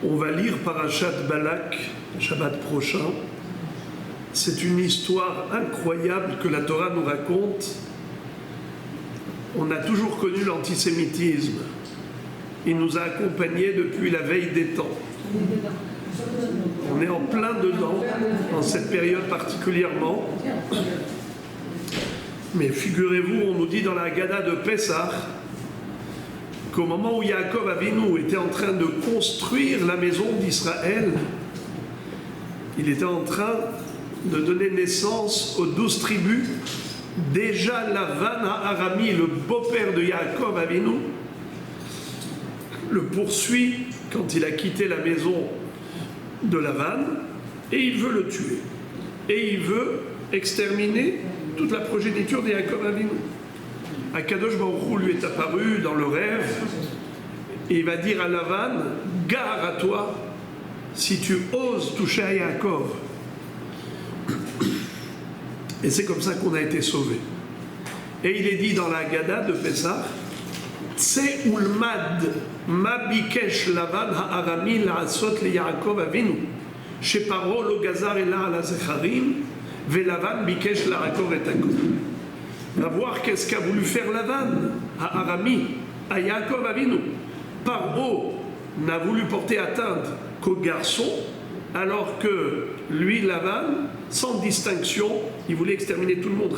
On va lire Parashat Balak, Shabbat prochain. C'est une histoire incroyable que la Torah nous raconte. On a toujours connu l'antisémitisme. Il nous a accompagnés depuis la veille des temps. On est en plein dedans, dans cette période particulièrement. Mais figurez-vous, on nous dit dans la Haggadah de Pessah qu'au moment où Yaakov Avinu était en train de construire la maison d'Israël, il était en train de donner naissance aux 12 tribus. Déjà Lavan Arami, le beau-père de Yaakov Avinu, le poursuit quand il a quitté la maison de Lavan et il veut le tuer. Et il veut exterminer toute la progéniture de Yaakov Avinu. Akadosh Baruch Hu lui est apparu dans le rêve et il va dire à Lavan, gare à toi si tu oses toucher à Yaakov. Et c'est comme ça qu'on a été sauvés. Et il est dit dans la Haggadah de Pessah, Tse ulmad ma bikesh Lavan ha'arami la'asot le Yaakov Avinu sheparo lo gazar ela ala zecharim ve'Lavan bikesh la'akor et akor. Va voir qu'est-ce qu'a voulu faire Lavan à Arami, à Yaakov Avinu. Paro n'a voulu porter atteinte qu'au garçon, alors que lui, Lavan, sans distinction, il voulait exterminer tout le monde.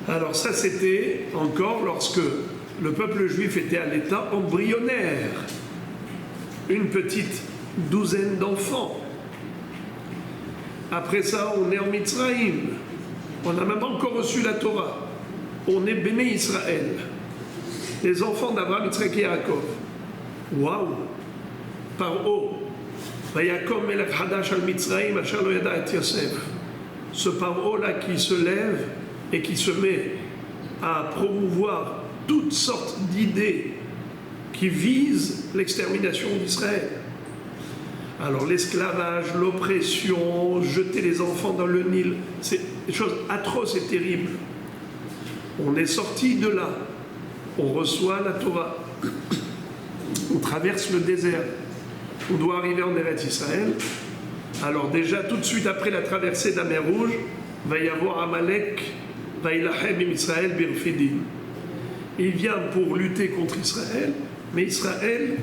Alors ça, c'était encore lorsque le peuple juif était à l'état embryonnaire. Une petite douzaine d'enfants. Après ça, on est en Mitzrayim. On n'a même pas encore reçu la Torah. On est béné Israël. Les enfants d'Abraham, Yitzhak et Yaakov. Waouh! Paro. Vayakom melech hadash al Mitzrayim asher lo yada et Yosef. Ce Paro-là qui se lève et qui se met à promouvoir toutes sortes d'idées qui visent l'extermination d'Israël. Alors l'esclavage, l'oppression, jeter les enfants dans le Nil, c'est des choses atroces et terribles. On est sorti de là, on reçoit la Torah, on traverse le désert, on doit arriver en Eretz Israël. Alors déjà tout de suite après la traversée de la mer Rouge, va y avoir Amalek, va ilachem im Israël birfidim. Il vient pour lutter contre Israël, mais Israël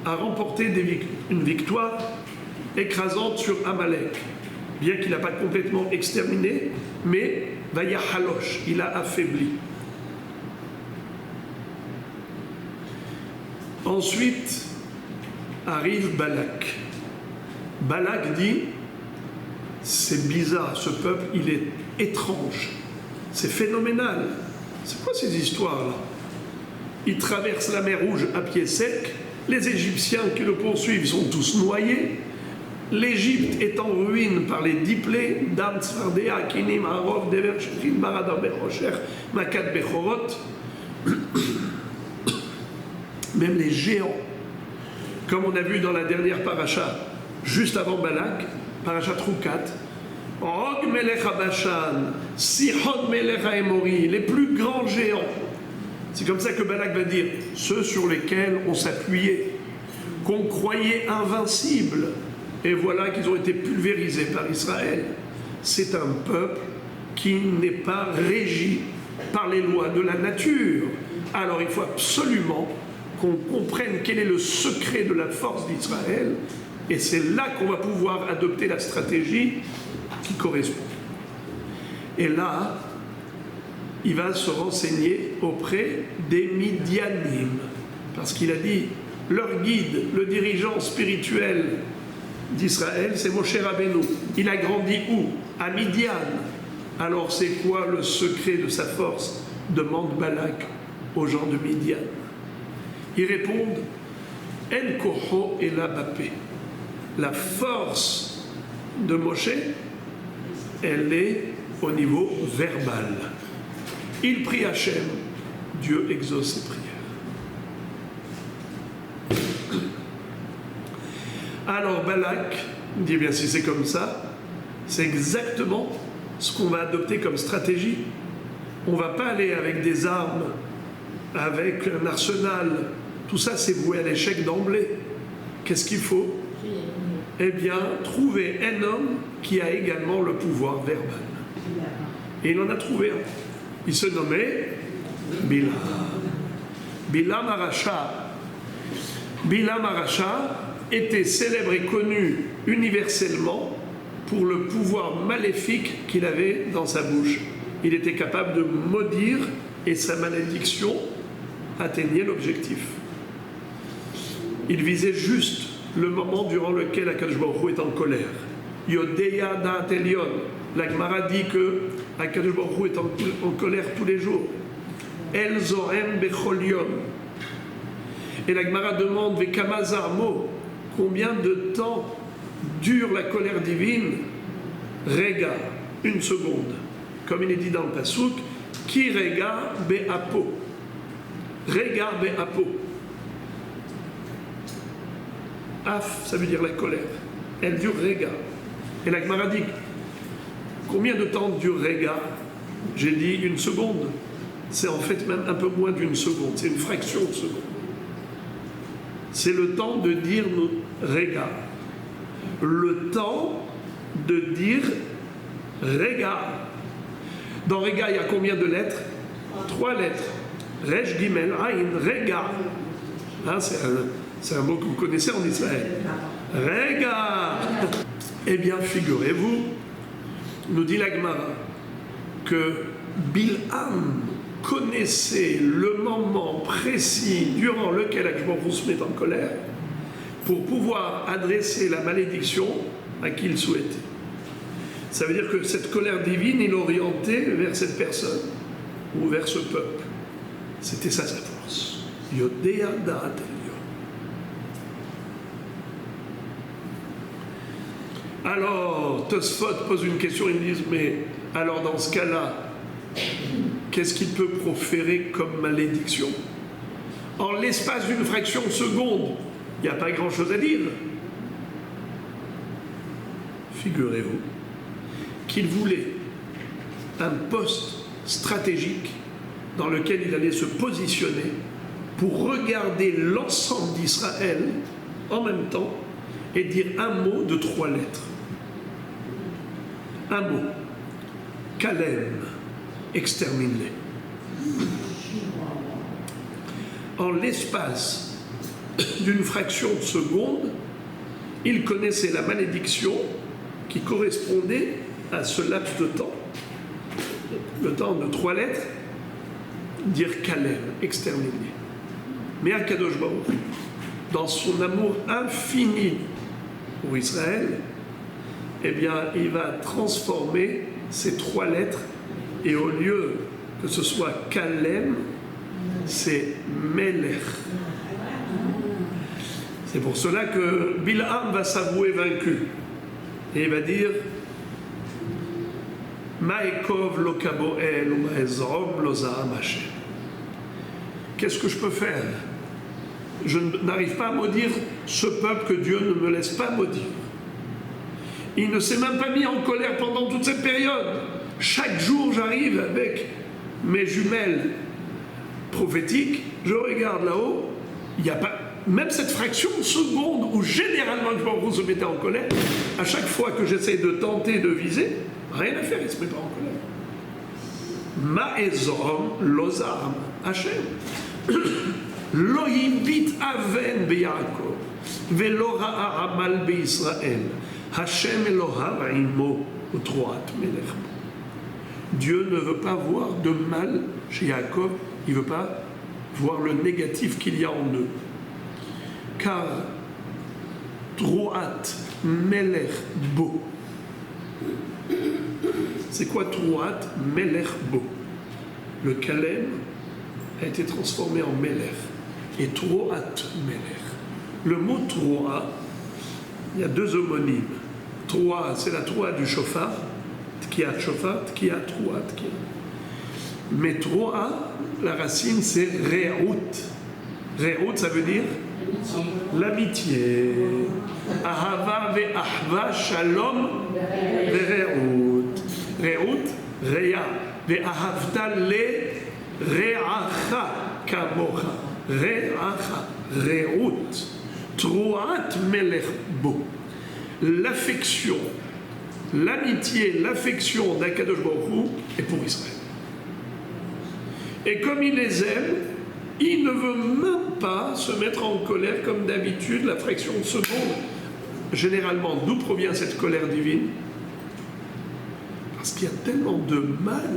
a remporté une victoire écrasante sur Amalek, bien qu'il n'a pas complètement exterminé, mais Vaya Halosh, il a affaibli. Ensuite arrive Balak. Balak dit, c'est bizarre, ce peuple, il est étrange, c'est phénoménal. C'est quoi ces histoires-là? Il traverse la mer Rouge à pied sec. Les Égyptiens qui le poursuivent sont tous noyés. L'Égypte est en ruine par les 10 plaies. Dam, Tzfardea, Kinim, Arov, Dever, Shechin, Baradar, Berocher, Makat, Bechorot. Même les géants, comme on a vu dans la dernière paracha, juste avant Balak, paracha Troukat, Og Melech HaBashan, Sihon Melech HaEmori, les plus grands géants. C'est comme ça que Balak va dire, ceux sur lesquels on s'appuyait, qu'on croyait invincibles, et voilà qu'ils ont été pulvérisés par Israël. C'est un peuple qui n'est pas régi par les lois de la nature. Alors il faut absolument qu'on comprenne quel est le secret de la force d'Israël, et c'est là qu'on va pouvoir adopter la stratégie qui correspond. Et là, il va se renseigner auprès des Midianim, parce qu'il a dit, leur guide, le dirigeant spirituel d'Israël, c'est Moshe Rabbeinu. Il a grandi où? À Midian. Alors c'est quoi le secret de sa force? Demande Balak aux gens de Midian. Ils répondent, En koho ela bapé. La force de Moshe, elle est au niveau verbal. Il prie Hachem, Dieu exauce ses prières. Alors Balak dit, bien si c'est comme ça, c'est exactement ce qu'on va adopter comme stratégie. On ne va pas aller avec des armes, avec un arsenal. Tout ça, c'est voué à l'échec d'emblée. qu'est-ce qu'il faut? Eh bien, trouver un homme qui a également le pouvoir verbal. Et il en a trouvé un. Il se nommait Bilam. Bilam Aracha. Bilam Aracha était célèbre et connu universellement pour le pouvoir maléfique qu'il avait dans sa bouche. Il était capable de maudire et sa malédiction atteignait l'objectif. Il visait juste le moment durant lequel Akadosh Baruch Hu est en colère. Yodeya da'at elyon. La Gemara dit que Akadosh Baruch Hu est en colère tous les jours. El zorem bechol yom. Et la Gemara demande Vekama zarmo, combien de temps dure la colère divine? Rega, une seconde. Comme il est dit dans le Pasuk, Ki rega be'apo. Rega be'apo. Af, ça veut dire la colère. Elle dure rega. Et la Gemara dit, combien de temps dure rega? J'ai dit une seconde. C'est en fait même un peu moins d'une seconde. C'est une fraction de seconde. C'est le temps de dire rega. Le temps de dire rega. Dans rega, il y a combien de lettres? 3 lettres. Resh, Gimel, Aïn, rega. Hein, c'est un mot que vous connaissez en Israël. Rega. Eh bien, figurez-vous, nous dit la Gemara, que Bilham connaissait le moment précis durant lequel Akadosh se met en colère pour pouvoir adresser la malédiction à qui il souhaitait. Ça veut dire que cette colère divine, il l'orientait vers cette personne ou vers ce peuple. C'était ça sa force. Yodea da'at elyon. Alors, Tosfot pose une question, ils disent, mais alors dans ce cas-là, qu'est-ce qu'il peut proférer comme malédiction? En l'espace d'une fraction de seconde, il n'y a pas grand-chose à dire. Figurez-vous qu'il voulait un poste stratégique dans lequel il allait se positionner pour regarder l'ensemble d'Israël en même temps et dire un mot de 3 lettres. Un mot. Kalem, extermine-les. En l'espace d'une fraction de seconde, il connaissait la malédiction qui correspondait à ce laps de temps. Le temps de 3 lettres, dire Kalem, exterminer. Mais Akadosh Baruch Hu, dans son amour infini pour Israël, eh bien, il va transformer ces 3 lettres et au lieu que ce soit Kalem, c'est Melech. C'est pour cela que Bilham va s'avouer vaincu. Et il va dire Ma'ekov lo kaboel ou ma'ezrom lo za'am Hashem. Qu'est-ce que je peux faire? Je n'arrive pas à maudire ce peuple que Dieu ne me laisse pas maudire. Il ne s'est même pas mis en colère pendant toute cette période. Chaque jour, j'arrive avec mes jumelles prophétiques, je regarde là-haut, il n'y a pas, même cette fraction de seconde où généralement je se mettait en colère, à chaque fois que j'essaie de tenter de viser, rien à faire, il ne se met pas en colère. Ma'ezom lozam Hashem. Lo yibit aven beYaakov velo ra'a amal beYisrael. Hashem Eloham imo utroat melech. Dieu ne veut pas voir de mal chez Jacob, il ne veut pas voir le négatif qu'il y a en eux. Car Troat Melech Bo. C'est quoi Troat Melech Bo? Le Kalem a été transformé en Melech. Et Troat Melech. Le mot Troa, il y a 2 homonymes. Troa, c'est la Troa du Shofar. Tkiat Shofar, Tkiat Troa, Tkiat. Mais Troa, la racine, c'est Re'out. Re'out, ça veut dire l'amitié. Ahava ve'ahva shalom ve're'out. Re'out, Re'a. Ve'ahavta le re'acha kamocha. Re'acha. Re'out. Troa, Toat Melech Bo. L'affection, l'amitié, l'affection d'Akadosh Baruch Hu est pour Israël. Et comme il les aime, il ne veut même pas se mettre en colère comme d'habitude, la fraction de seconde. Généralement, d'où provient cette colère divine? Parce qu'il y a tellement de mal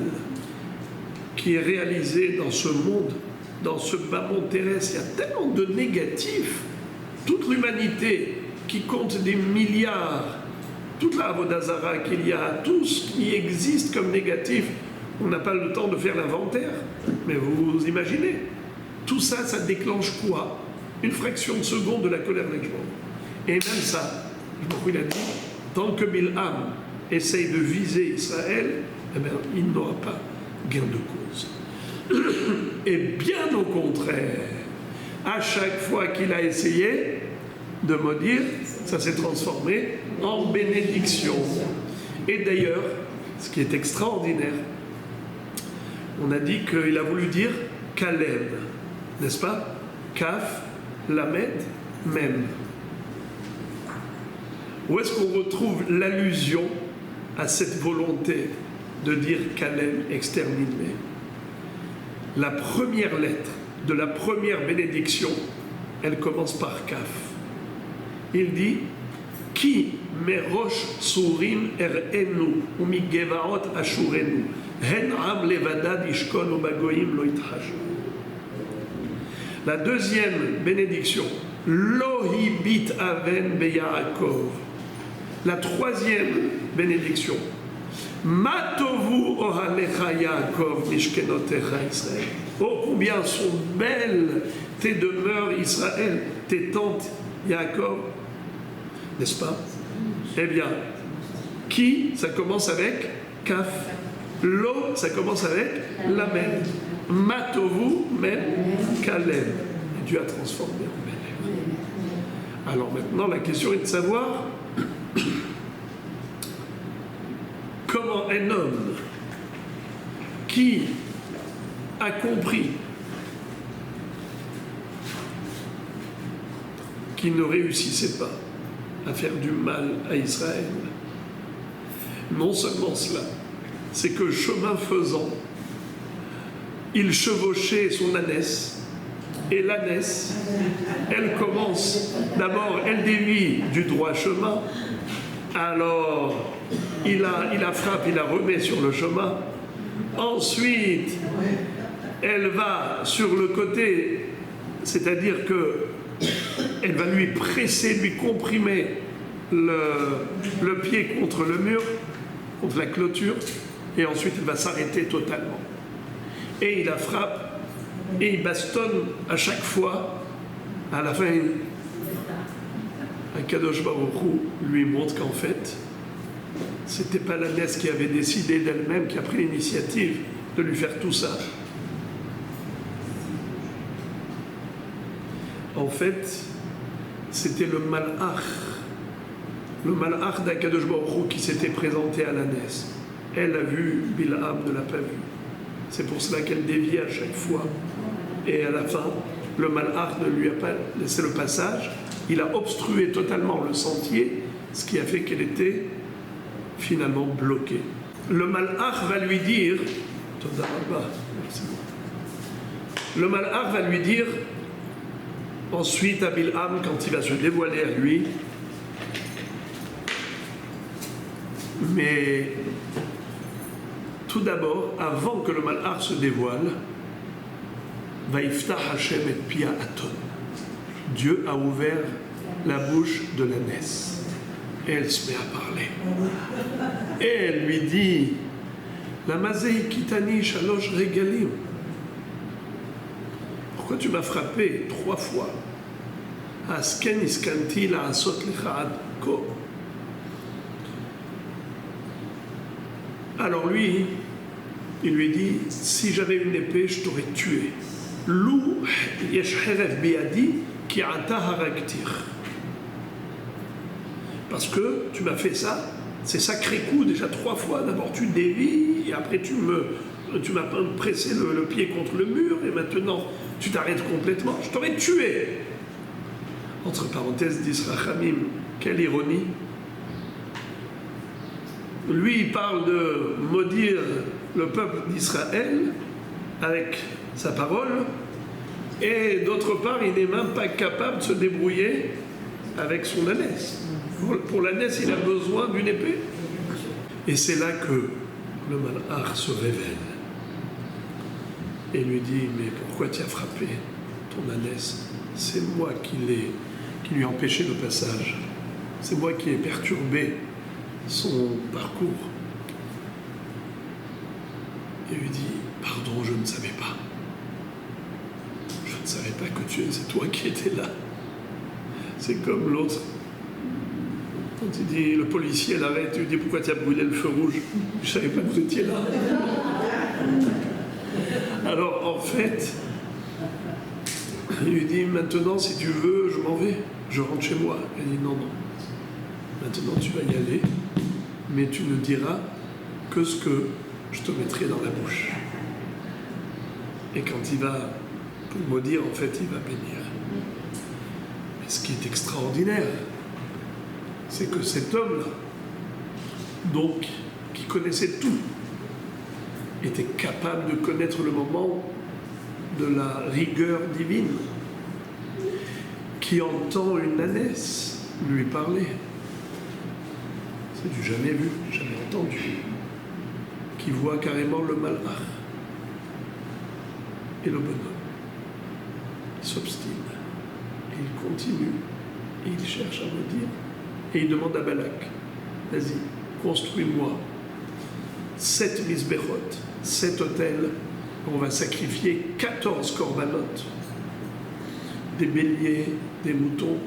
qui est réalisé dans ce monde, dans ce bas monde terrestre. Il y a tellement de négatifs. Toute l'humanité qui compte des milliards, toute la Avodah Zara qu'il y a, tout ce qui existe comme négatif, on n'a pas le temps de faire l'inventaire, mais vous imaginez, tout ça, ça déclenche quoi? Une fraction de seconde de la colère d'Akadosh. Et même ça, il a dit, tant que Bilham essaye de viser Israël, eh bien, il n'aura pas gain de cause. Et bien au contraire, à chaque fois qu'il a essayé de maudire, ça s'est transformé en bénédiction. Et d'ailleurs, ce qui est extraordinaire, on a dit qu'il a voulu dire Kalem, n'est-ce pas? Kaf, Lamed, Mem. Où est-ce qu'on retrouve l'allusion à cette volonté de dire Kalem, exterminé? La première lettre de la première bénédiction, elle commence par Kaf. Il dit Ki merosh surim erenu umi gevaot ashurenu hen am levadad ishkon ubagoyim lo itchashu. La deuxième bénédiction, Lo hibit aven beyaakov. La troisième bénédiction, Matovu ohalecha Yaakov mishkenotecha Israël. Oh, combien sont belles tes demeures Israël, tes tentes Yaakov, n'est-ce pas? Eh bien, qui, ça commence avec Kaf. Lo, ça commence avec Lamed. Matovu, Mem, Kalem. Et Dieu a transformé en Melech. Alors maintenant, la question est de savoir comment un homme qui a compris qu'il ne réussissait pas à faire du mal à Israël, non seulement cela, c'est que chemin faisant, il chevauchait son ânesse, et l'ânesse, elle commence, d'abord, elle dévie du droit chemin, alors il la frappe, il la remet sur le chemin, ensuite, elle va sur le côté, c'est-à-dire que elle va lui presser, lui comprimer le pied contre le mur, contre la clôture, et ensuite elle va s'arrêter totalement. Et il la frappe, et il bastonne à chaque fois. À la fin, Akadosh Baruch Hu lui montre qu'en fait, c'était pas l'ânesse qui avait décidé d'elle-même, qui a pris l'initiative de lui faire tout ça. En fait, c'était le malach d'Akadosh Baruch Hu qui s'était présenté à l'ânesse. Elle a vu, Bilham ne l'a pas vu. C'est pour cela qu'elle déviait à chaque fois. Et à la fin, le malach ne lui a pas laissé le passage. Il a obstrué totalement le sentier, ce qui a fait qu'elle était finalement bloquée. Le malach va lui dire, le malach va lui dire, ensuite à Bilham, quand il va se dévoiler à lui, mais tout d'abord, avant que le malach se dévoile, Vaïftach Hashem et Pia Aton. Dieu a ouvert la bouche de l'ânesse. Et elle se met à parler. Et elle lui dit, la mazei kitani shalosh regalim. Pourquoi tu m'as frappé 3 fois? Asken iskanti la asot lecha ko. Alors lui, il lui dit, si j'avais une épée, je t'aurais tué. Lou yesh heref biadi ki ata haraktir. Parce que tu m'as fait ça, c'est sacré coup déjà 3 fois. D'abord tu dévis, et après tu m'as pressé le pied contre le mur, et maintenant tu t'arrêtes complètement. Je t'aurais tué. entre parenthèses, d'Israchamim, quelle ironie. Lui, il parle de maudire le peuple d'Israël avec sa parole, et d'autre part, il n'est même pas capable de se débrouiller avec son ânesse. Pour l'ânesse, il a besoin d'une épée. Et c'est là que le malach se révèle et lui dit, mais pourquoi tu as frappé ton ânesse? C'est moi qui lui ai empêché le passage. C'est moi qui ai perturbé son parcours. Et lui dit, pardon, je ne savais pas. Je ne savais pas que c'est toi qui étais là. C'est comme l'autre. Quand il dit, le policier l'arrête, il lui dit, pourquoi tu as brûlé le feu rouge? Je ne savais pas que vous étiez là. Alors, en fait, il lui dit, maintenant, si tu veux, je m'en vais, je rentre chez moi. Il dit, non, non, maintenant tu vas y aller, mais tu ne diras que ce que je te mettrai dans la bouche. Et quand il va, pour me dire, en fait, il va bénir. Mais ce qui est extraordinaire, c'est que cet homme-là, donc, qui connaissait tout, était capable de connaître le moment de la rigueur divine, qui entend une ânesse lui parler. C'est du jamais vu, jamais entendu, qui voit carrément le malach. Et le bonhomme, il s'obstine, et il continue, et il cherche à me dire, et il demande à Balak, vas-y, construis-moi 7 misbechot, 7 autels, on va sacrifier 14 corbanotes, des béliers, des moutons.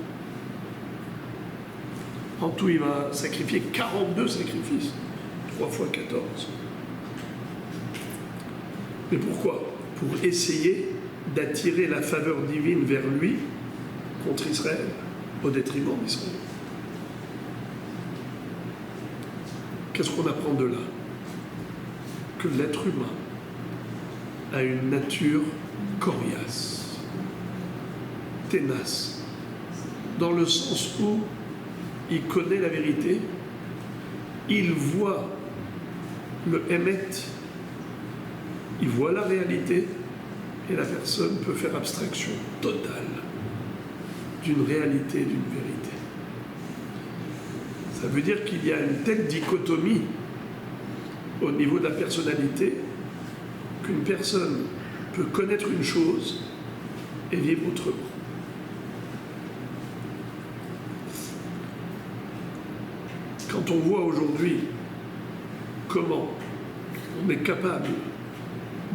En tout, il va sacrifier 42 sacrifices, 3 fois 14. Mais pourquoi? Pour essayer d'attirer la faveur divine vers lui contre Israël, au détriment d'Israël. Qu'est-ce qu'on apprend de là? Que l'être humain a une nature coriace, ténace, dans le sens où il connaît la vérité, il voit le émet, il voit la réalité, et la personne peut faire abstraction totale d'une réalité, d'une vérité. Ça veut dire qu'il y a une telle dichotomie au niveau de la personnalité qu'une personne peut connaître une chose et vivre autrement. Quand on voit aujourd'hui comment on est capable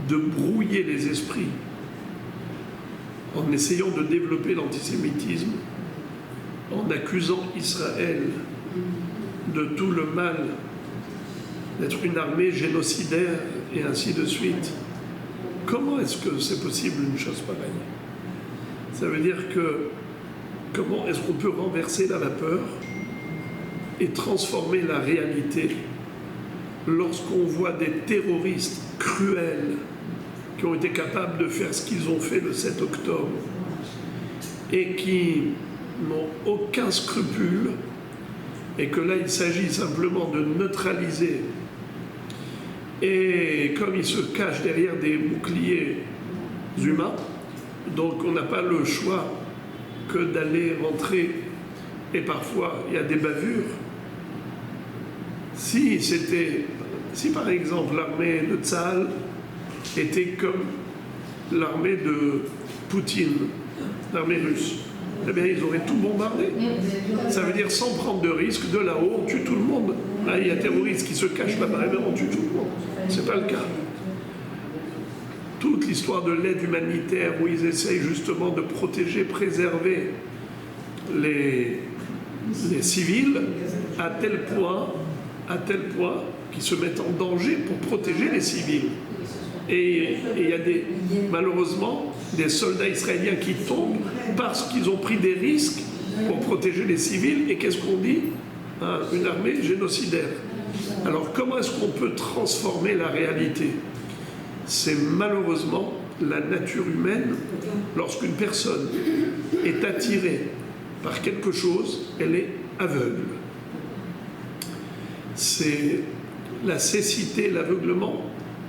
de brouiller les esprits en essayant de développer l'antisémitisme, en accusant Israël de tout le mal, d'être une armée génocidaire et ainsi de suite. Comment est-ce que c'est possible une chose pareille? Ça veut dire que comment est-ce qu'on peut renverser la vapeur et transformer la réalité lorsqu'on voit des terroristes cruels qui ont été capables de faire ce qu'ils ont fait le 7 octobre et qui n'ont aucun scrupule, et que là il s'agit simplement de neutraliser, et comme ils se cachent derrière des boucliers humains, donc on n'a pas le choix que d'aller rentrer, et parfois il y a des bavures. Si par exemple l'armée de Tsahal était comme l'armée de Poutine, l'armée russe, eh bien ils auraient tout bombardé. Ça veut dire sans prendre de risque, de là-haut, on tue tout le monde. Là, il y a des terroristes qui se cachent là-bas, eh bien on tue tout le monde. C'est pas le cas. Toute l'histoire de l'aide humanitaire où ils essayent justement de protéger, préserver les civils à tel point qu'ils se mettent en danger pour protéger les civils. Et il y a malheureusement des soldats israéliens qui tombent parce qu'ils ont pris des risques pour protéger les civils. Et qu'est-ce qu'on dit? Une armée génocidaire. Alors comment est-ce qu'on peut transformer la réalité? C'est malheureusement la nature humaine. Lorsqu'une personne est attirée par quelque chose, elle est aveugle. C'est la cécité, l'aveuglement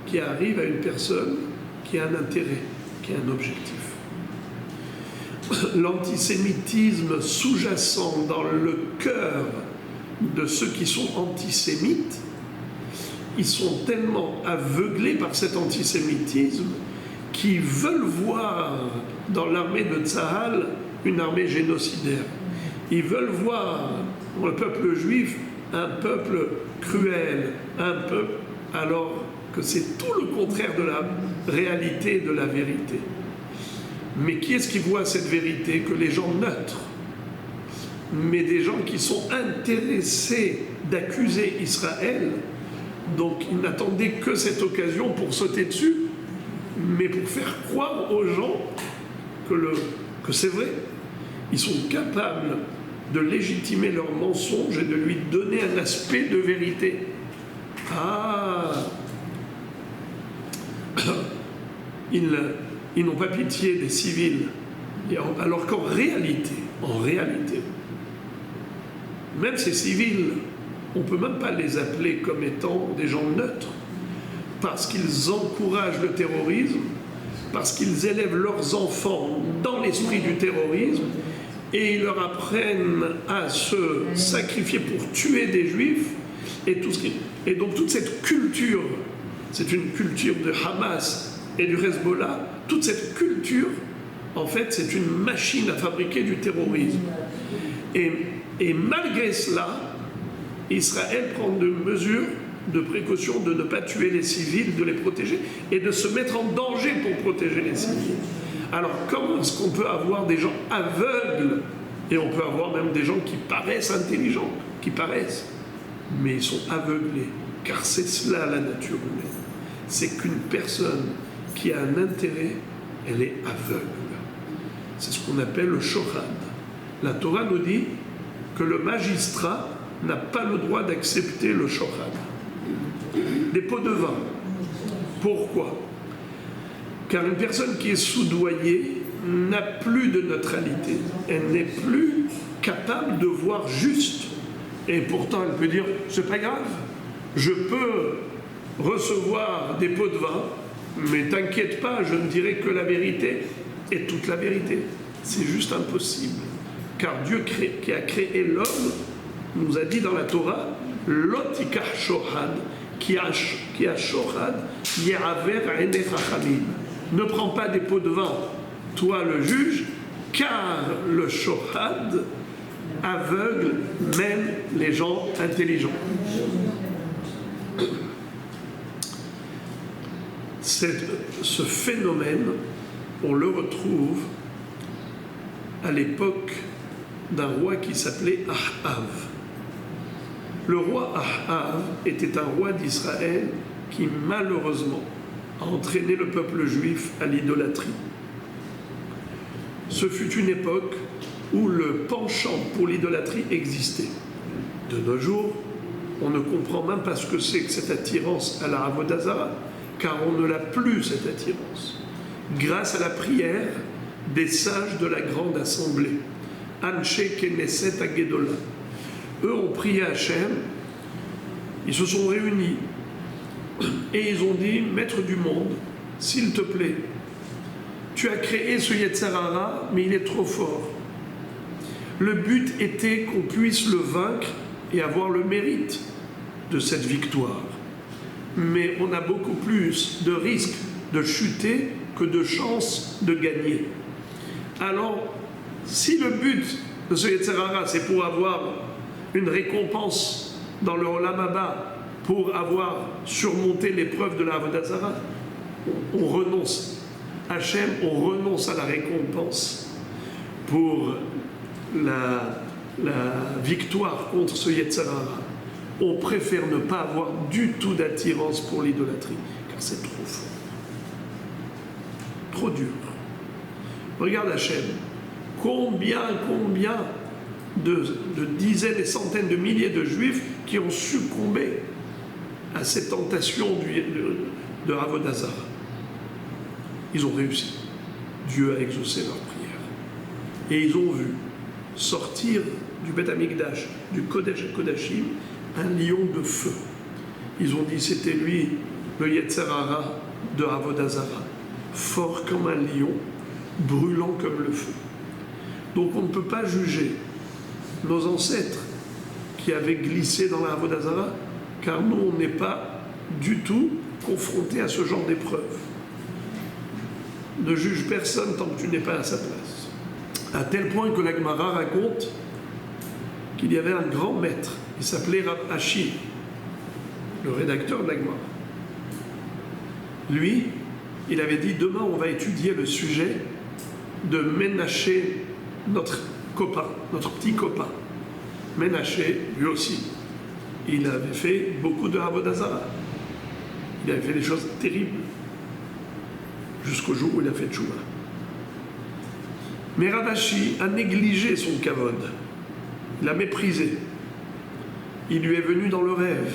qui arrive à une personne qui a un intérêt, qui a un objectif. L'antisémitisme sous-jacent dans le cœur de ceux qui sont antisémites, ils sont tellement aveuglés par cet antisémitisme qu'ils veulent voir dans l'armée de Tsahal une armée génocidaire. Ils veulent voir dans le peuple juif un peuple cruel, un peuple, alors que c'est tout le contraire de la réalité, de la vérité. Mais qui est-ce qui voit cette vérité? Que les gens neutres, mais des gens qui sont intéressés d'accuser Israël. Donc ils n'attendaient que cette occasion pour sauter dessus, mais pour faire croire aux gens que c'est vrai. Ils sont capables de légitimer leur mensonge et de lui donner un aspect de vérité. Ah, ils n'ont pas pitié des civils, alors qu'en réalité, même ces civils, on ne peut même pas les appeler comme étant des gens neutres, parce qu'ils encouragent le terrorisme, parce qu'ils élèvent leurs enfants dans l'esprit du terrorisme, et ils leur apprennent à se sacrifier pour tuer des juifs, et donc toute cette culture, c'est une culture de Hamas et du Hezbollah, toute cette culture, en fait, c'est une machine à fabriquer du terrorisme. Et malgré cela, Israël prend des mesures de précaution de ne pas tuer les civils, de les protéger, et de se mettre en danger pour protéger les civils. Alors comment est-ce qu'on peut avoir des gens aveugles, et on peut avoir même des gens qui paraissent intelligents, mais ils sont aveuglés, car c'est cela la nature humaine. C'est qu'une personne qui a un intérêt, elle est aveugle. C'est ce qu'on appelle le shochad. La Torah nous dit que le magistrat n'a pas le droit d'accepter le shochad. Des pots de vin. Pourquoi? Car une personne qui est soudoyée n'a plus de neutralité. Elle n'est plus capable de voir juste. Et pourtant, elle peut dire, c'est pas grave, je peux recevoir des pots de vin, mais t'inquiète pas, je ne dirai que la vérité et toute la vérité. C'est juste impossible. Car Dieu qui a créé l'homme nous a dit dans la Torah, Lotikach shochad, qui a shochad, yeraver ene chachamim. Ne prends pas des pots de vin, toi le juge, car le shochad aveugle même les gens intelligents. Ce phénomène, on le retrouve à l'époque d'un roi qui s'appelait Ahav. Le roi Ahav était un roi d'Israël qui malheureusement a entraîné le peuple juif à l'idolâtrie. Ce fut une époque où le penchant pour l'idolâtrie existait. De nos jours, on ne comprend même pas ce que c'est que cette attirance à la Avodah Zarah, car on ne l'a plus, cette attirance. Grâce à la prière des sages de la grande assemblée, Anshe Knesset Agedola. Eux ont prié Hachem, ils se sont réunis, et ils ont dit, Maître du monde, s'il te plaît, tu as créé ce Yetzer Hara, mais il est trop fort. Le but était qu'on puisse le vaincre et avoir le mérite de cette victoire. Mais on a beaucoup plus de risques de chuter que de chances de gagner. Alors, si le but de ce Yetzer Hara, c'est pour avoir une récompense dans le Olam Haba, pour avoir surmonté l'épreuve de la Avodah Zarah, on renonce. Hachem, on renonce à la récompense pour la victoire contre ce Yetzer Hara. On préfère ne pas avoir du tout d'attirance pour l'idolâtrie, car c'est trop fort. Trop dur. Regarde Hachem. Combien de dizaines et centaines de milliers de juifs qui ont succombé à cette tentation de Avodah Zarah. Ils ont réussi. Dieu a exaucé leur prière. Et ils ont vu sortir du Beth Amikdash, du Kodesh Kodashim, un lion de feu. Ils ont dit c'était lui, le Yetzer Hara de Avodah Zara, fort comme un lion, brûlant comme le feu. Donc on ne peut pas juger nos ancêtres qui avaient glissé dans la Avodah Zara, car nous on n'est pas du tout confrontés à ce genre d'épreuve. Ne juge personne tant que tu n'es pas à sa place. À tel point que la Gemara raconte qu'il y avait un grand maître, il s'appelait Rav Ashi, le rédacteur de la Gemara. Lui, il avait dit demain on va étudier le sujet de Ménaché, notre copain, notre petit copain. Ménaché, lui aussi, il avait fait beaucoup de Avodah Zara. Il avait fait des choses terribles jusqu'au jour où il a fait Tchouva. Mais Rav Ashi a négligé son kavod, il l'a méprisé. Il lui est venu dans le rêve,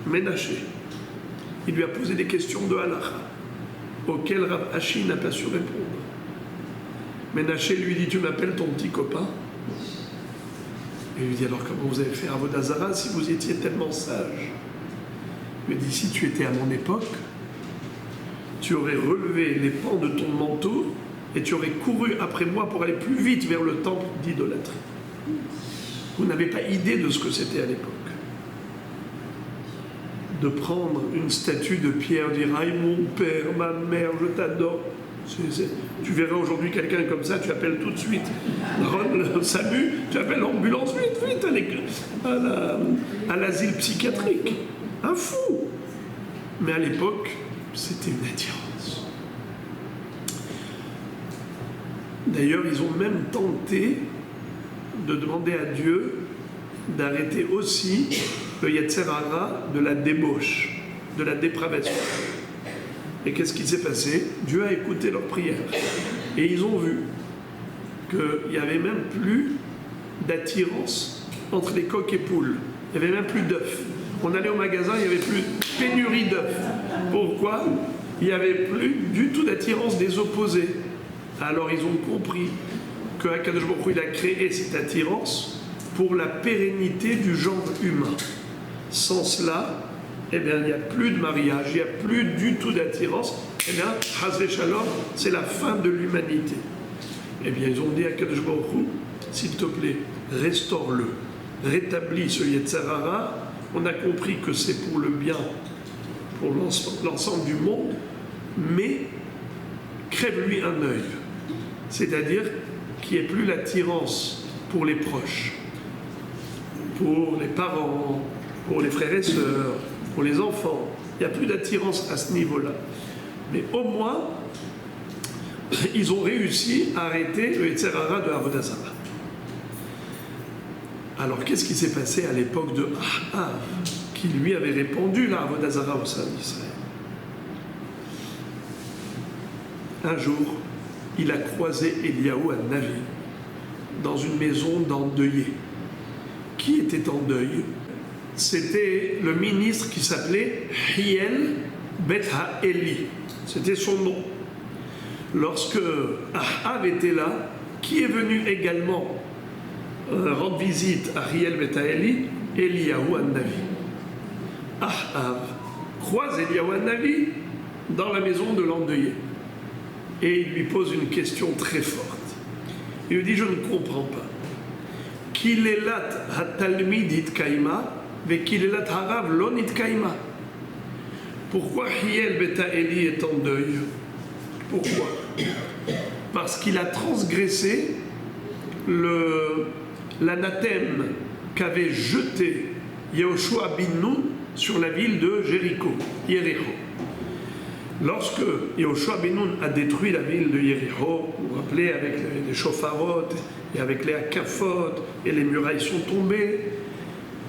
Ménaché. Il lui a posé des questions de halakha auxquelles Rav Ashi n'a pas su répondre. Ménaché lui dit, tu m'appelles ton petit copain? Et il lui dit, alors comment vous avez fait Avodah Zara si vous étiez tellement sage? Il lui dit, si tu étais à mon époque, tu aurais relevé les pans de ton manteau et tu aurais couru après moi pour aller plus vite vers le temple d'idolâtrie. Vous n'avez pas idée de ce que c'était à l'époque. De prendre une statue de pierre, dire « Aïe mon père, ma mère, je t'adore ». Tu verras aujourd'hui quelqu'un comme ça, tu appelles tout de suite Ron Samu, tu appelles l'ambulance, vite, à l'asile psychiatrique. Un fou. Mais à l'époque, c'était une attirance. D'ailleurs, ils ont même tenté de demander à Dieu d'arrêter aussi le Yetzer Hara de la débauche, de la dépravation. Et qu'est-ce qui s'est passé? Dieu a écouté leurs prières. Et ils ont vu qu'il n'y avait même plus d'attirance entre les coqs et poules. Il n'y avait même plus d'œufs. On allait au magasin, il n'y avait plus de pénurie d'œufs. Pourquoi? Il n'y avait plus du tout d'attirance des opposés. Alors ils ont compris que Akadosh Baruch Hu, il a créé cette attirance pour la pérennité du genre humain. Sans cela, eh bien, il n'y a plus de mariage, il n'y a plus du tout d'attirance. Eh bien, Chazé Shalom, c'est la fin de l'humanité. Eh bien, ils ont dit à Kadosh Baruch Hu, s'il te plaît, restaure-le, rétablis ce Yetzer Hara. On a compris que c'est pour le bien, pour l'ensemble du monde, mais crève-lui un œil. C'est-à-dire qu'il n'y ait plus l'attirance pour les proches, pour les parents, pour les frères et sœurs, pour les enfants. Il n'y a plus d'attirance à ce niveau-là. Mais au moins, ils ont réussi à arrêter le Yetzer Hara de Avodah Zara. Alors, qu'est-ce qui s'est passé à l'époque de Ahav, qui lui avait répandu la Avodah Zara au sein d'Israël? Un jour, il a croisé Eliyahu Hanavi dans une maison d'endeuillés. Qui était en deuil? C'était le ministre qui s'appelait Hiel Bet HaEli. C'était son nom. Lorsque Ahav était là, qui est venu également rendre visite à Hiel Bet HaEli? Eliyahu Hanavi. Ahav croise Eliyahu Hanavi dans la maison de l'endeuillé. Et il lui pose une question très forte. Il lui dit, je ne comprends pas. Kilelat ha-talmid itkaima, ve kilelat harav lo nitkaima. Pourquoi Hiel Bet HaEli est en deuil? Pourquoi? Parce qu'il a transgressé l'anathème qu'avait jeté Yehoshua bin Nun sur la ville de Jéricho, Yéricho. Lorsque Yehoshua bin Nun a détruit la ville de Yéricho, vous vous rappelez, avec les shofarot et avec les akafot, et les murailles sont tombées,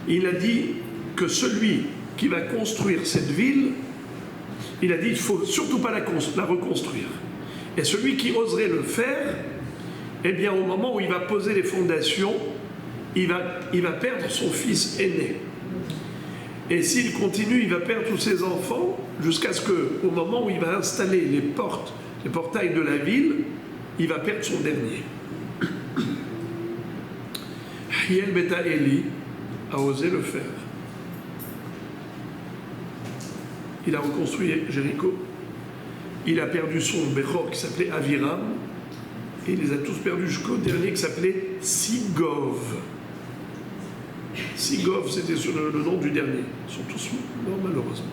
il a dit que celui qui va construire cette ville, il a dit qu'il ne faut surtout pas la reconstruire. Et celui qui oserait le faire, eh bien au moment où il va poser les fondations, il va perdre son fils aîné. Et s'il continue, il va perdre tous ses enfants jusqu'à ce qu'au moment où il va installer les portails de la ville, il va perdre son dernier. Hiel Beta Eli a osé le faire. Il a reconstruit Jéricho. Il a perdu son Bechor qui s'appelait Aviram. Et il les a tous perdus jusqu'au dernier qui s'appelait Sigov. Sigov, c'était sur le nom du dernier. Ils sont tous morts malheureusement.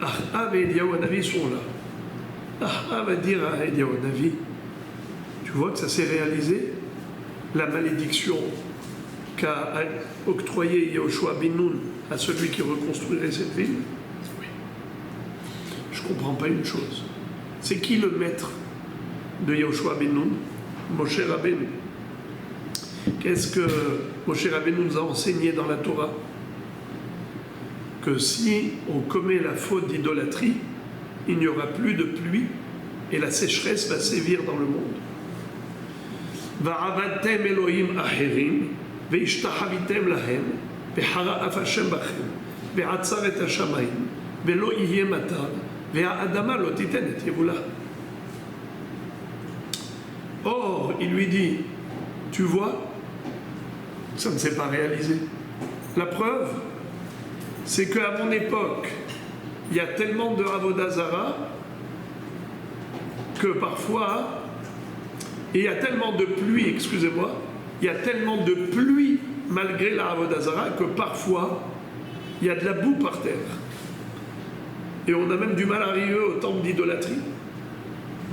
Ahav et Eliyahu Hanavi sont là. Ahav va dire à Eliyahu Hanavi, tu vois que ça s'est réalisé, la malédiction qu'a octroyée Yehoshua ben Nun à celui qui reconstruirait cette ville. Oui. Je ne comprends pas une chose. C'est qui le maître de Yehoshua ben Nun? Moshe Rabbeinu. Qu'est-ce que Moshe Rabbeinu nous a enseigné dans la Torah? Que si on commet la faute d'idolâtrie, il n'y aura plus de pluie et la sécheresse va sévir dans le monde. Va'avadtem Elohim acherim ve'ishtachavitem lahem ve'hara'af Hashem bachem ve'atzar et hashamayim ve'lo yihye matar ve'ha'adama lo titen et yevula. Or, il lui dit, tu vois, ça ne s'est pas réalisé. La preuve, c'est qu'à mon époque, il y a tellement de Avodah Zara que parfois, et il y a tellement de pluie, excusez-moi, il y a tellement de pluie malgré la Avodah Zara que parfois, il y a de la boue par terre. Et on a même du mal à arriver au temple d'idolâtrie.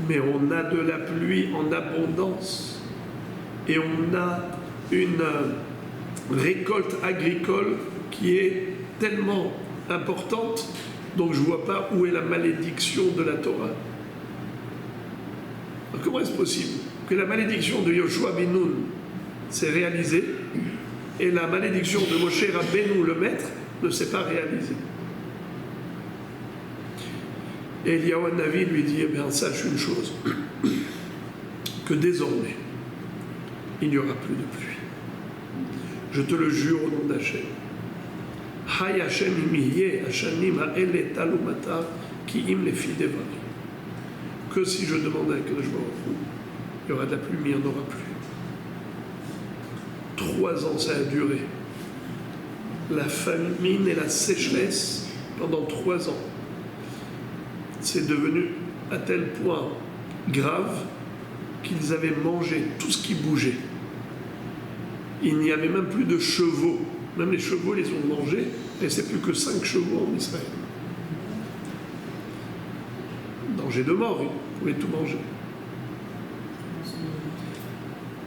Mais on a de la pluie en abondance. Et on a une récolte agricole qui est tellement importante, donc je ne vois pas où est la malédiction de la Torah. Alors comment est-ce possible que la malédiction de Yehoshua ben Nun s'est réalisée et la malédiction de Moshe Rabbeinu, le maître, ne s'est pas réalisée? Et Eliyahu Hanavi lui dit, eh bien, sache une chose, que désormais, il n'y aura plus de pluie. Je te le jure au nom d'Hachem. Hay Hashem imiyeh hashanim ha'ele talumata ki im lefi devari. Que si je demande à Kadosh Baruch Hu, il y aura de la pluie, mais il n'y en aura plus. 3 ans ça a duré. La famine et la sécheresse pendant 3 ans. C'est devenu à tel point grave qu'ils avaient mangé tout ce qui bougeait. Il n'y avait même plus de chevaux. Même les chevaux les ont mangés, et c'est plus que 5 chevaux en Israël. Danger de mort, ils pouvaient tout manger.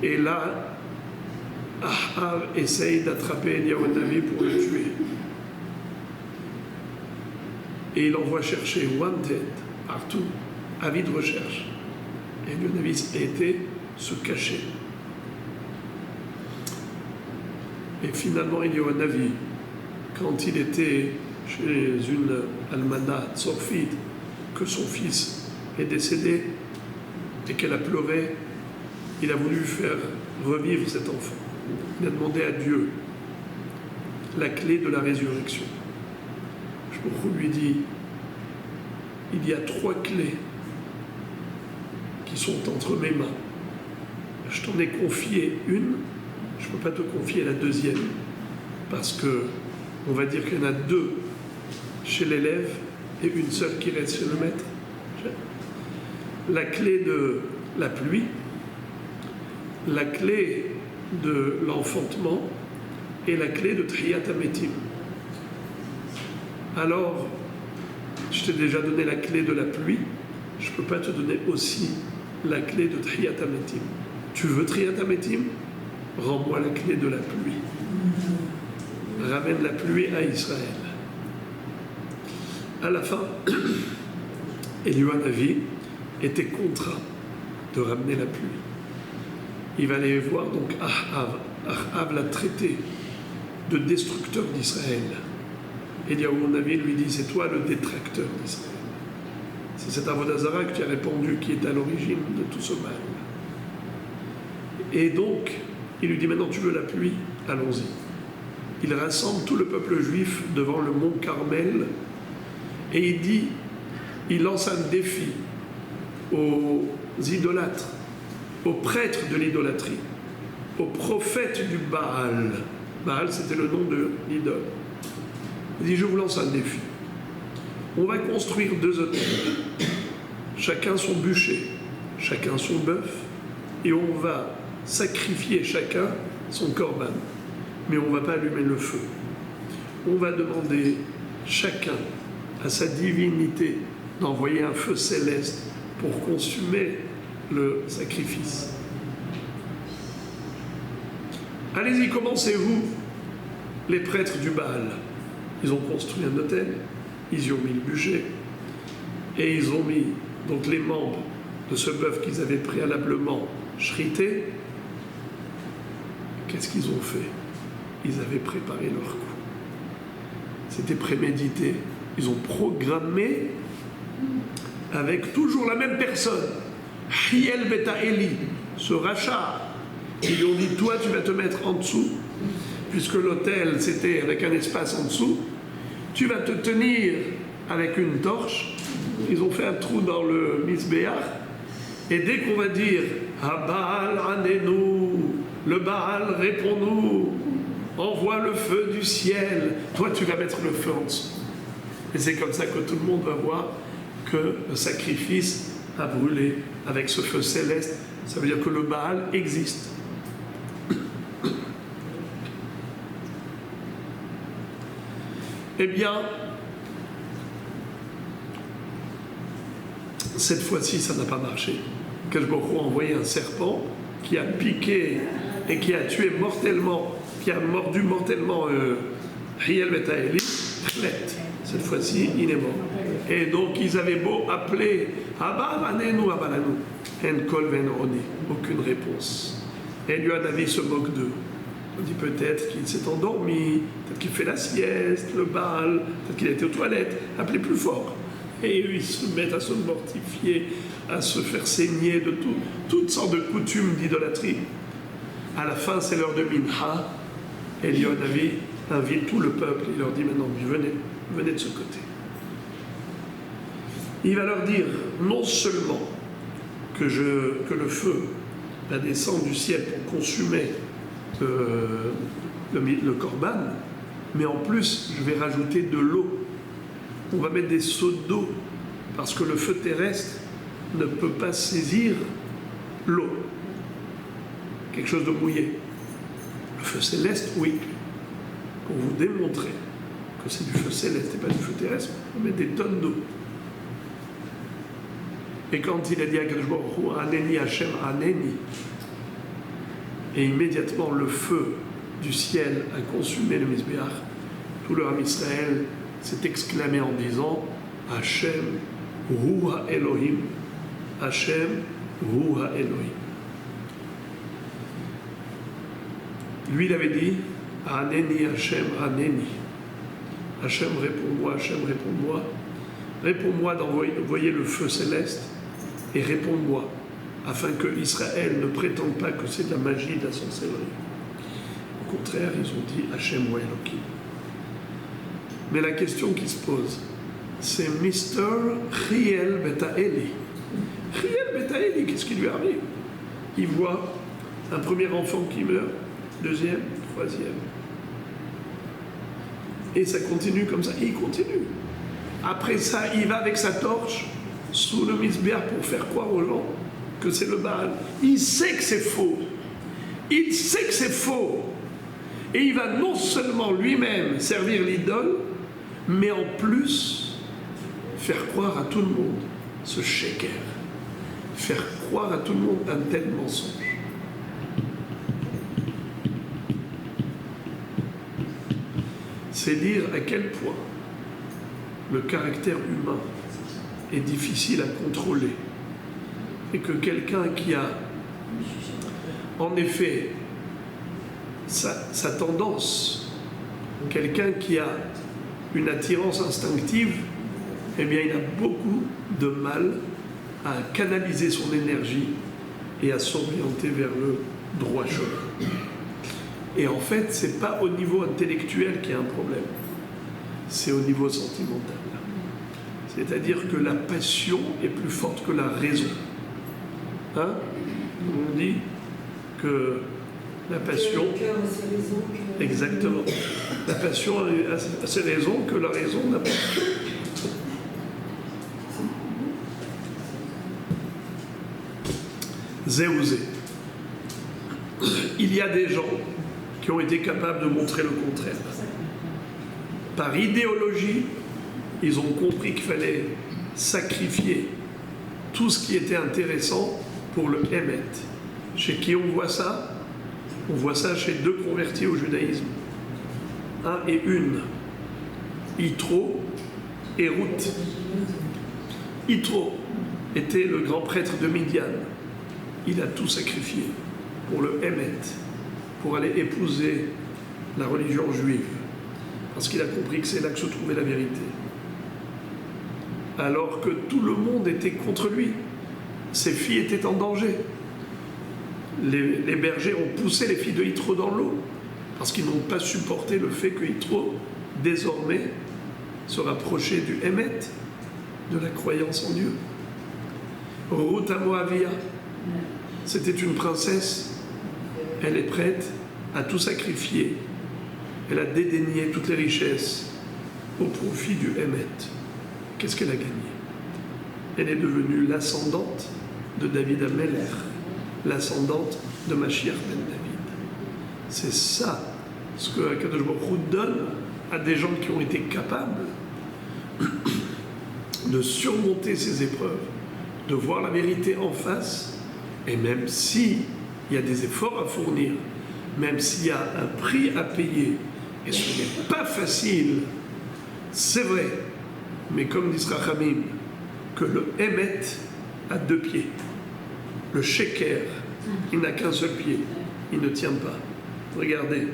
Et là, Ahav essaye d'attraper Eliyahu Hanavi pour le tuer. Et il envoie chercher wanted partout, avis de recherche. Et Eliyahu Hanavi a été se cacher. Et finalement, Eliyahu Hanavi, quand il était chez une almana tzorfite, que son fils est décédé et qu'elle a pleuré, il a voulu faire revivre cet enfant. Il a demandé à Dieu la clé de la résurrection. Je lui dis, il y a 3 clés qui sont entre mes mains. Je t'en ai confié une, je ne peux pas te confier la deuxième, parce que on va dire qu'il y en a 2 chez l'élève et une seule qui reste chez le maître. La clé de la pluie, la clé de l'enfantement et la clé de Triyat HaMetim. Alors, je t'ai déjà donné la clé de la pluie, je ne peux pas te donner aussi la clé de Triyat HaMetim. Tu veux Triyat HaMetim? Rends-moi la clé de la pluie. Ramène la pluie à Israël. À la fin, Eliyahu Hanavi était contraint de ramener la pluie. Il va aller voir donc Ahav. Ahav l'a traité de destructeur d'Israël. Eliyahu Hanavi lui dit, c'est toi le détracteur d'Israël. C'est cet Avodah Zara que tu as répandu qui est à l'origine de tout ce mal. Et donc, il lui dit, maintenant tu veux la pluie, allons-y. Il rassemble tout le peuple juif devant le mont Carmel et il dit, il lance un défi aux idolâtres, aux prêtres de l'idolâtrie. aux prophètes du Baal. Baal, c'était le nom de l'idole. Il dit, je vous lance un défi. On va construire 2 autels, chacun son bûcher, chacun son bœuf, et on va sacrifier chacun son corban. Mais on ne va pas allumer le feu. On va demander chacun à sa divinité d'envoyer un feu céleste pour consumer le sacrifice. Allez-y, commencez-vous, les prêtres du Baal. Ils ont construit un autel, ils y ont mis le bûcher, et ils ont mis donc les membres de ce bœuf qu'ils avaient préalablement shrité. Qu'est-ce qu'ils ont fait? Ils avaient préparé leur coup. C'était prémédité. Ils ont programmé avec toujours la même personne, Hiel Beta Eli, ce rachat. Ils lui ont dit, toi tu vas te mettre en dessous, puisque l'autel c'était avec un espace en dessous, tu vas te tenir avec une torche. Ils ont fait un trou dans le Misbéach, et dès qu'on va dire Baal anenu, le Baal réponds-nous, envoie le feu du ciel, toi tu vas mettre le feu en dessous. Et c'est comme ça que tout le monde va voir que le sacrifice a brûlé avec ce feu céleste. Ça veut dire que le Baal existe. Eh bien, cette fois-ci, ça n'a pas marché. Kadosh Baruch Hu a envoyé un serpent qui a piqué et qui a tué mortellement, qui a mordu mortellement Hiel Beta Eli. Cette fois-ci, il est mort. Et donc, ils avaient beau appeler Abalanenu, Abalanu, En Kol Ven Oni, aucune réponse. Et David se moque d'eux. On dit peut-être qu'il s'est endormi, peut-être qu'il fait la sieste, le bal, peut-être qu'il a été aux toilettes, appelez plus fort. Et eux, ils se mettent à se mortifier, à se faire saigner de toutes sortes de coutumes d'idolâtrie. À la fin, c'est l'heure de Minha. Et David invite tout le peuple. Il leur dit maintenant, venez de ce côté. Il va leur dire non seulement que le feu va descendre du ciel pour consumer le corban, mais en plus, je vais rajouter de l'eau. On va mettre des seaux d'eau, parce que le feu terrestre ne peut pas saisir l'eau. Quelque chose de mouillé. Le feu céleste, oui. Pour vous démontrer que c'est du feu céleste et pas du feu terrestre, on met des tonnes d'eau. Et quand il a dit à Kadosh Baruch Hu, Aneni Hashem Aneni, et immédiatement le feu du ciel a consumé le Misbéach, tout le Ham Israël s'est exclamé en disant Hashem Hu Ha-Elohim, Hashem Hu Ha-Elohim. Lui, il avait dit Aneni Hashem Aneni. Hashem réponds-moi, Hashem réponds-moi. Réponds-moi d'envoyer le feu céleste et réponds-moi, afin que Israël ne prétende pas que c'est de la magie, de la sorcellerie. Au contraire, ils ont dit Hashem wa Elohim. Mais la question qui se pose, c'est Mr. Hiel Beta Eli. Hiel Beta Eli, qu'est-ce qui lui arrive? Il voit un premier enfant qui meurt, deuxième, troisième. Et ça continue comme ça, et il continue. Après ça, il va avec sa torche sous le misbéach pour faire croire aux gens que c'est le Baal. Il sait que c'est faux. Il sait que c'est faux. Et il va non seulement lui-même servir l'idole, mais en plus faire croire à tout le monde ce sheker. Faire croire à tout le monde un tel mensonge. C'est dire à quel point le caractère humain est difficile à contrôler et que quelqu'un qui a en effet sa tendance, quelqu'un qui a une attirance instinctive, eh bien il a beaucoup de mal à canaliser son énergie et à s'orienter vers le droit chemin. Et en fait, c'est pas au niveau intellectuel qu'il y a un problème, c'est au niveau sentimental. C'est-à-dire que la passion est plus forte que la raison. On dit que La passion. Que le cœur a ses raisons. Exactement. La passion a ses raisons que la raison n'a pas. Zéouzé. Il y a des gens qui ont été capables de montrer le contraire. Par idéologie, ils ont compris qu'il fallait sacrifier tout ce qui était intéressant pour le Hémet. Chez qui on voit ça? On voit ça chez deux convertis au judaïsme. Un et une. Yitro et Ruth. Yitro était le grand prêtre de Midian. Il a tout sacrifié pour le Hémet, pour aller épouser la religion juive, parce qu'il a compris que c'est là que se trouvait la vérité. Alors que tout le monde était contre lui. Ses filles étaient en danger. Les bergers ont poussé les filles de Yitro dans l'eau, parce qu'ils n'ont pas supporté le fait que Yitro, désormais, se rapprochait du Hémet, de la croyance en Dieu. Ruth à Moavia, c'était une princesse. Elle est prête à tout sacrifier. Elle a dédaigné toutes les richesses au profit du Hémet. Qu'est-ce qu'elle a gagné? Elle est devenue l'ascendante de David Amelech, l'ascendante de Mashiach ben David. C'est ça ce que Akadosh Baruch Hu donne à des gens qui ont été capables de surmonter ces épreuves, de voir la vérité en face, et même s'il y a des efforts à fournir, même s'il y a un prix à payer, et ce n'est pas facile, c'est vrai, mais comme dit Rachamim, que le Hémet a deux pieds. Le Sheker, il n'a qu'un seul pied, il ne tient pas. Regardez,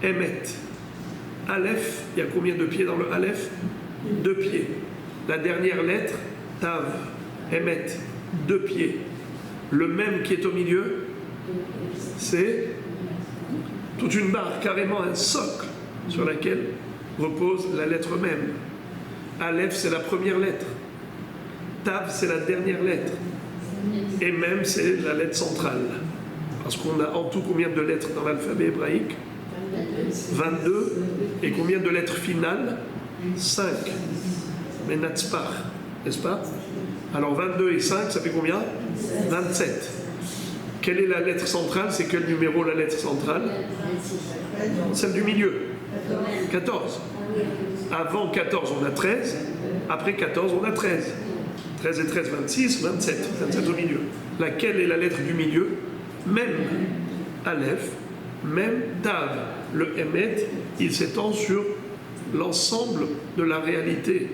Hémet, Aleph, il y a combien de pieds dans le Aleph? Deux pieds. La dernière lettre, Tav, Hémet, deux pieds. Le même qui est au milieu, c'est toute une barre, carrément un socle sur laquelle repose la lettre même. Aleph, c'est la première lettre. Tav, c'est la dernière lettre. Et même, c'est la lettre centrale. Parce qu'on a en tout combien de lettres dans l'alphabet hébraïque? 22. Et combien de lettres finales? 5. Mais Natzpar, n'est-ce pas? Alors 22 et 5, ça fait combien? 27. Quelle est la lettre centrale? C'est quel numéro la lettre centrale? Celle du milieu. 14. Avant 14, on a 13. Après 14, on a 13. 13 et 13, 26, 27. 27 au milieu. Laquelle est la lettre du milieu? Même Aleph, même Tav. Le Hémet, il s'étend sur l'ensemble de la réalité,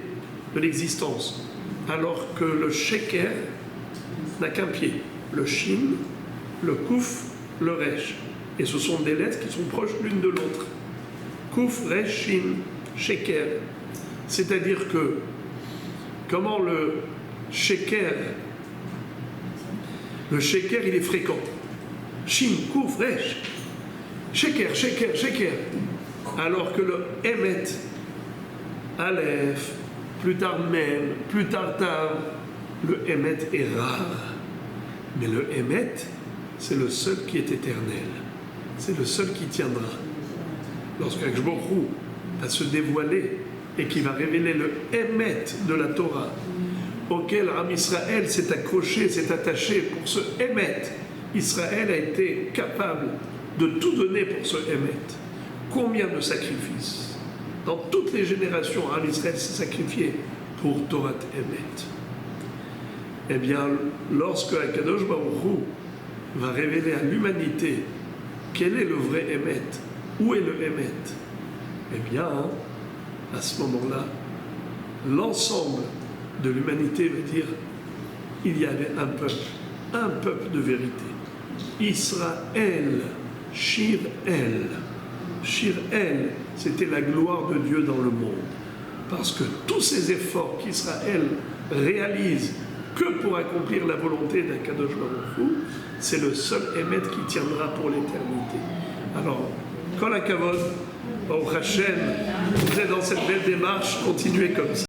de l'existence. Alors que le Sheker n'a qu'un pied. Le Shin, le Kouf, le Resh. Et ce sont des lettres qui sont proches l'une de l'autre. Kouf, Resh, Shin, Sheker. C'est-à-dire que, comment le Sheker, il est fréquent. Shin, Kouf, Resh. Sheker, Sheker, Sheker. Alors que le Hémet, Aleph, plus tard Mem, plus tard Tav, le Hémet est rare. Mais le Hémet, c'est le seul qui est éternel. C'est le seul qui tiendra. Lorsque Akadosh Baruch Hu va se dévoiler et qui va révéler le Hémet de la Torah, auquel Am Israël s'est accroché, s'est attaché pour ce Hémet, Israël a été capable de tout donner pour ce Hémet. Combien de sacrifices? Dans toutes les générations, Am Israël s'est sacrifié pour Torah Hémet. Eh bien, lorsque Akadosh Baruch Hu va révéler à l'humanité quel est le vrai Hémet, où est le Hémet, eh bien, à ce moment-là, l'ensemble de l'humanité va dire il y avait un peuple de vérité. Israël, Shir El. Shir El, c'était la gloire de Dieu dans le monde. Parce que tous ces efforts qu'Israël réalise que pour accomplir la volonté d'Akadosh Baruch Hu, c'est le seul Hémet qui tiendra pour l'éternité. Alors, Kol HaKavod, Baruch Hashem, vous êtes dans cette belle démarche, continuez comme ça.